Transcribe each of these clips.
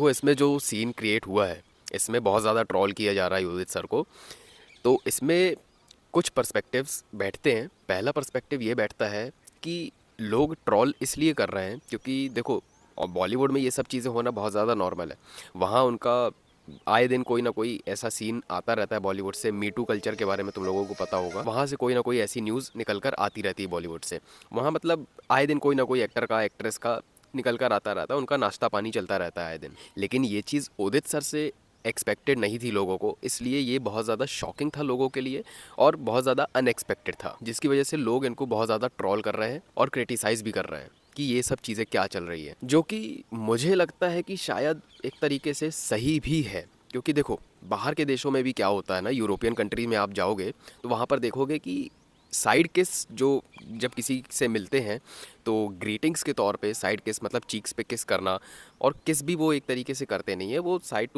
देखो इसमें जो सीन क्रिएट हुआ है, इसमें बहुत ज़्यादा ट्रोल किया जा रहा है योजित सर को। तो इसमें कुछ पर्सपेक्टिव्स बैठते हैं। पहला पर्सपेक्टिव ये बैठता है कि लोग ट्रोल इसलिए कर रहे हैं क्योंकि देखो बॉलीवुड में ये सब चीज़ें होना बहुत ज़्यादा नॉर्मल है। वहाँ उनका आए दिन कोई ना कोई ऐसा सीन आता रहता है बॉलीवुड से। मी टू कल्चर के बारे में तुम लोगों को पता होगा, वहाँ से कोई ना कोई ऐसी न्यूज़ निकल कर आती रहती है बॉलीवुड से। वहाँ मतलब आए दिन कोई ना कोई एक्टर का, एक्ट्रेस का निकल कर आता रहता है, उनका नाश्ता पानी चलता रहता है आए दिन। लेकिन ये चीज़ उदित सर से एक्सपेक्टेड नहीं थी लोगों को, इसलिए ये बहुत ज़्यादा शॉकिंग था लोगों के लिए और बहुत ज़्यादा अनएक्सपेक्टेड था, जिसकी वजह से लोग इनको बहुत ज़्यादा ट्रोल कर रहे हैं और क्रिटिसाइज़ भी कर रहे हैं कि ये सब चीज़ें क्या चल रही है, जो कि मुझे लगता है कि शायद एक तरीके से सही भी है। क्योंकि देखो बाहर के देशों में भी क्या होता है ना, यूरोपियन कंट्री में आप जाओगे तो वहाँ पर देखोगे कि साइड किस जो जब किसी से मिलते हैं तो ग्रीटिंग्स के तौर पे साइड किस मतलब चीक्स पे किस करना, और किस भी वो एक तरीके से करते नहीं है, वो साइड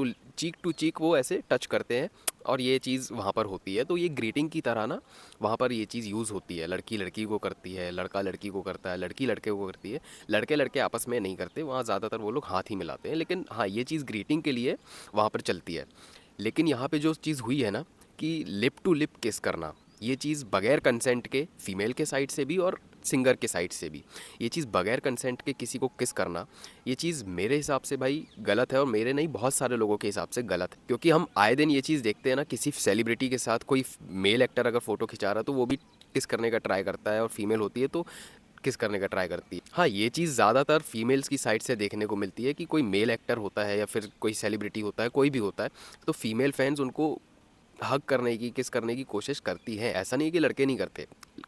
टू चीक वो ऐसे टच करते हैं और ये चीज़ वहाँ पर होती है। तो ये ग्रीटिंग की तरह ना वहाँ पर ये चीज़ यूज़ होती है। लड़की लड़की को करती है, लड़का लड़की को करता है, लड़की लड़के को करती है। लड़के लड़के आपस में नहीं करते, वहाँ ज़्यादातर वो लोग हाथ ही मिलाते हैं। लेकिन हाँ, ये चीज़ ग्रीटिंग के लिए वहाँ पर चलती है। लेकिन यहाँ पे जो चीज़ हुई है ना कि लिप टू लिप किस करना, ये चीज़ बगैर कंसेंट के फीमेल के साइड से भी और सिंगर के साइड से भी, ये चीज़ बगैर कंसेंट के किसी को किस करना, ये चीज़ मेरे हिसाब से भाई गलत है। और मेरे नहीं, बहुत सारे लोगों के हिसाब से गलत है। क्योंकि हम आए दिन ये चीज़ देखते हैं ना, किसी सेलिब्रिटी के साथ कोई मेल एक्टर अगर फ़ोटो खिंचा रहा है तो वो भी किस करने का ट्राई करता है, और फीमेल होती है तो किस करने का ट्राई करती है। हाँ, ये चीज़ ज़्यादातर फीमेल्स की साइड से देखने को मिलती है कि कोई मेल एक्टर होता है या फिर कोई सेलिब्रिटी होता है, कोई भी होता है, तो फीमेल फैंस उनको हग करने की, किस करने की कोशिश करती हैं। ऐसा नहीं है कि लड़के नहीं करते,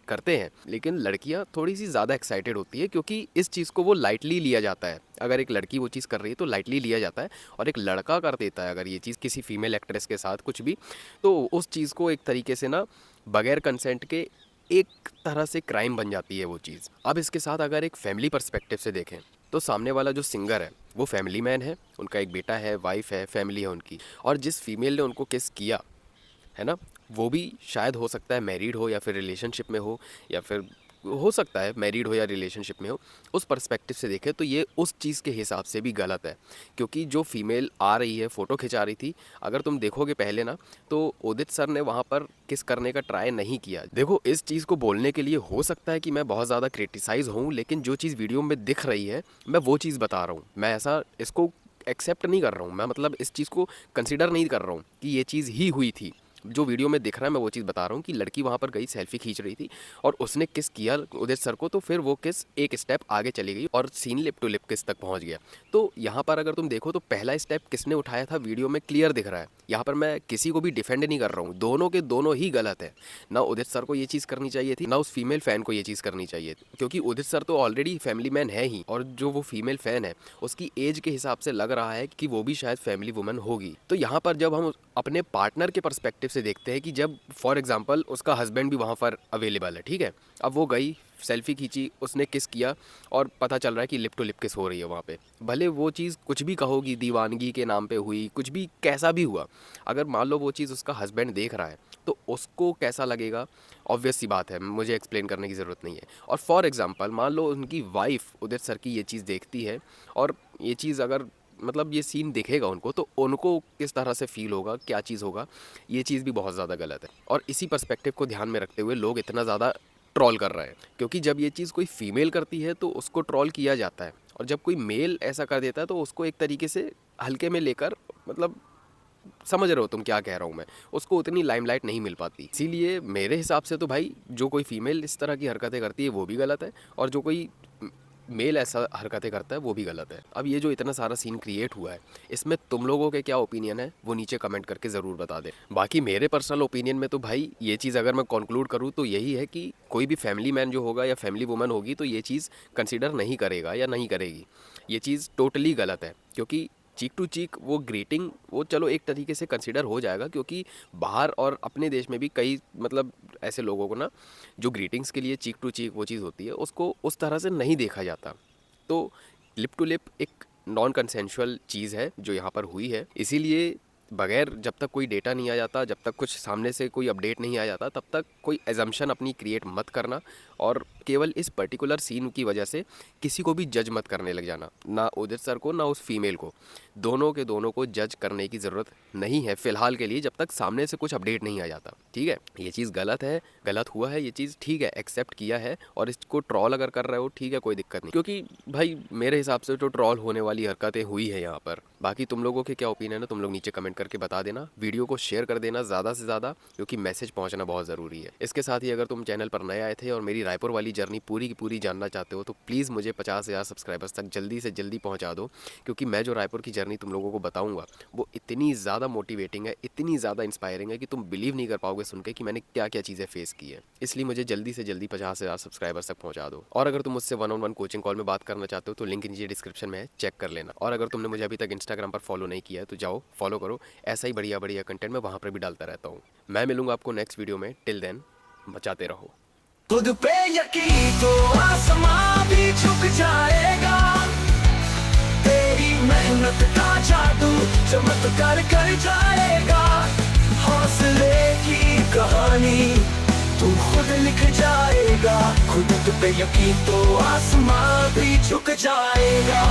करते हैं, लेकिन लड़कियां थोड़ी सी ज़्यादा एक्साइटेड होती है क्योंकि इस चीज़ को वो लाइटली लिया जाता है। अगर एक लड़की वो चीज़ कर रही है तो लाइटली लिया जाता है, और एक लड़का कर देता है अगर ये चीज़ किसी फीमेल एक्ट्रेस के साथ कुछ भी, तो उस चीज़ को एक तरीके से ना बगैर कंसेंट के एक तरह से क्राइम बन जाती है वो चीज़। अब इसके साथ अगर एक फैमिली पर्सपेक्टिव से देखें तो सामने वाला जो सिंगर है वो फैमिली मैन है, उनका एक बेटा है, वाइफ है, फैमिली है उनकी। और जिस फीमेल ने उनको किस किया है ना, वो भी शायद हो सकता है मैरिड हो या फिर रिलेशनशिप में हो, या फिर हो सकता है मैरिड हो या रिलेशनशिप में हो। उस पर्सपेक्टिव से देखें तो ये उस चीज़ के हिसाब से भी गलत है। क्योंकि जो फीमेल आ रही है, फ़ोटो खिंचा रही थी, अगर तुम देखोगे पहले ना, तो उदित सर ने वहाँ पर किस करने का ट्राई नहीं किया। देखो इस चीज़ को बोलने के लिए हो सकता है कि मैं बहुत ज़्यादा क्रिटिसाइज़ हूँ, लेकिन जो चीज़ वीडियो में दिख रही है मैं वो चीज़ बता रहा हूँ। मैं ऐसा इसको एक्सेप्ट नहीं कर रहा हूँ, मैं मतलब इस चीज़ को कंसिडर नहीं कर रहा हूँ कि ये चीज़ ही हुई थी। जो वीडियो में दिख रहा है मैं वो चीज़ बता रहा हूँ कि लड़की वहाँ पर गई, सेल्फी खींच रही थी और उसने किस किया उदित सर को, तो फिर वो किस एक स्टेप आगे चली गई और सीन लिप टू लिप किस तक पहुँच गया। तो यहाँ पर अगर तुम देखो तो पहला स्टेप किसने उठाया था वीडियो में क्लियर दिख रहा है। यहाँ पर मैं किसी को भी डिफेंड नहीं कर रहा हूँ, दोनों के दोनों ही गलत है। ना उदित सर को ये चीज़ करनी चाहिए थी, ना उस फीमेल फैन को ये चीज़ करनी चाहिए थी, क्योंकि उदित सर तो ऑलरेडी फैमिली मैन है ही, और जो वो फीमेल फैन है उसकी एज के हिसाब से लग रहा है कि वो भी शायद फैमिली वुमन होगी। तो यहाँ पर जब हम अपने पार्टनर के पर्सपेक्टिव से देखते हैं कि जब फॉर एग्जांपल उसका हस्बैंड भी वहाँ पर अवेलेबल है, ठीक है, अब वो गई, सेल्फी खींची, उसने किस किया और पता चल रहा है कि लिप टू लिप किस हो रही है वहाँ पे। भले वो चीज़ कुछ भी कहोगी, दीवानगी के नाम पे हुई, कुछ भी कैसा भी हुआ, अगर मान लो वो चीज़ उसका हस्बैंड देख रहा है तो उसको कैसा लगेगा, ऑब्वियस सी बात है, मुझे एक्सप्लेन करने की ज़रूरत नहीं है। और फॉर एग्जांपल मान लो उनकी वाइफ उदित सर की ये चीज़ देखती है, और ये चीज़ अगर मतलब ये सीन दिखेगा उनको, तो उनको किस तरह से फील होगा, क्या चीज़ होगा, ये चीज़ भी बहुत ज़्यादा गलत है। और इसी पर्सपेक्टिव को ध्यान में रखते हुए लोग इतना ज़्यादा ट्रोल कर रहे हैं, क्योंकि जब ये चीज़ कोई फीमेल करती है तो उसको ट्रोल किया जाता है, और जब कोई मेल ऐसा कर देता है तो उसको एक तरीके से हल्के में लेकर, मतलब समझ रहे हो तुम क्या कह रहा हूँ मैं, उसको उतनी लाइमलाइट नहीं मिल पाती। इसीलिए मेरे हिसाब से तो भाई जो कोई फीमेल इस तरह की हरकतें करती है वो भी गलत है, और जो कोई मेल ऐसा हरकतें करता है वो भी गलत है। अब ये जो इतना सारा सीन क्रिएट हुआ है, इसमें तुम लोगों के क्या ओपिनियन है वो नीचे कमेंट करके ज़रूर बता दें। बाकी मेरे पर्सनल ओपिनियन में तो भाई ये चीज़ अगर मैं कंक्लूड करूँ तो यही है कि कोई भी फैमिली मैन जो होगा या फैमिली वुमन होगी तो ये चीज़ कंसिडर नहीं करेगा या नहीं करेगी। ये चीज़ टोटली गलत है, क्योंकि चीक टू चीक वो ग्रीटिंग वो चलो एक तरीके से कंसिडर हो जाएगा, क्योंकि बाहर और अपने देश में भी कई मतलब ऐसे लोगों को ना जो ग्रीटिंग्स के लिए चीक टू चीक वो चीज़ होती है उसको उस तरह से नहीं देखा जाता। तो लिप टू लिप एक नॉन कंसेंशुअल चीज़ है जो यहाँ पर हुई है, इसीलिए बगैर जब तक कोई डेटा नहीं आ जाता, जब तक कुछ सामने से कोई अपडेट नहीं आ जाता, तब तक कोई एजम्पशन अपनी क्रिएट मत करना। और केवल इस पर्टिकुलर सीन की वजह से किसी को भी जज मत करने लग जाना, ना उदित सर को ना उस फीमेल को। दोनों के दोनों को जज करने की ज़रूरत नहीं है फ़िलहाल के लिए, जब तक सामने से कुछ अपडेट नहीं आ जाता। ठीक है, ये चीज़ गलत है, गलत हुआ है, ये चीज़ ठीक है, एक्सेप्ट किया है। और इसको ट्रॉल अगर कर रहे हो ठीक है, कोई दिक्कत नहीं, क्योंकि भाई मेरे हिसाब से तो ट्रॉल होने वाली हरकतें हुई है यहाँ पर। बाकी तुम लोगों के क्या ओपिनियन है, तुम लोग नीचे कमेंट करके बता देना। वीडियो को शेयर कर देना ज़्यादा से ज़्यादा, क्योंकि मैसेज पहुँचना बहुत ज़रूरी है। इसके साथ ही अगर तुम चैनल पर नए आए थे और मेरी रायपुर वाली जर्नी पूरी की पूरी जानना चाहते हो, तो प्लीज़ मुझे 50,000 सब्सक्राइबर्स तक जल्दी से जल्दी पहुँचा दो, क्योंकि मैं जो रायपुर की जर्नी तुम लोगों को बताऊँगा वो इतनी ज़्यादा मोटिवेटिंग है, इतनी ज़्यादा इंस्पायरिंग है कि तुम बिलीव नहीं कर पाओगे सुन के कि मैंने क्या क्या चीज़ें फेस की है। इसलिए मुझे जल्दी से जल्दी 50,000 सब्सक्राइबर्स तक पहुँचा दो। और अगर तुम मुझसे 1-on-1 कोचिंग कॉल में बात करना चाहते हो तो लिंक नीचे डिस्क्रिप्शन में है, चेक कर लेना। और अगर तुमने मुझे अभी तक इंस्टाग्राम पर फॉलो नहीं किया है तो जाओ फॉलो करो, ऐसा ही बढ़िया बढ़िया कंटेंट मैं वहाँ पर भी डालता रहता हूँ। मैं मिलूंगा आपको नेक्स्ट वीडियो में, टिल देन बचाते रहो। खुद पे यकीन तो आसमां भी झुक जाएगा, तेरी मेहनत का जादू चमत्कार कर जाएगा। हौसले की कहानी तू खुद लिख जाएगा, खुद पे यकीन तो आसमां भी झुक जाएगा।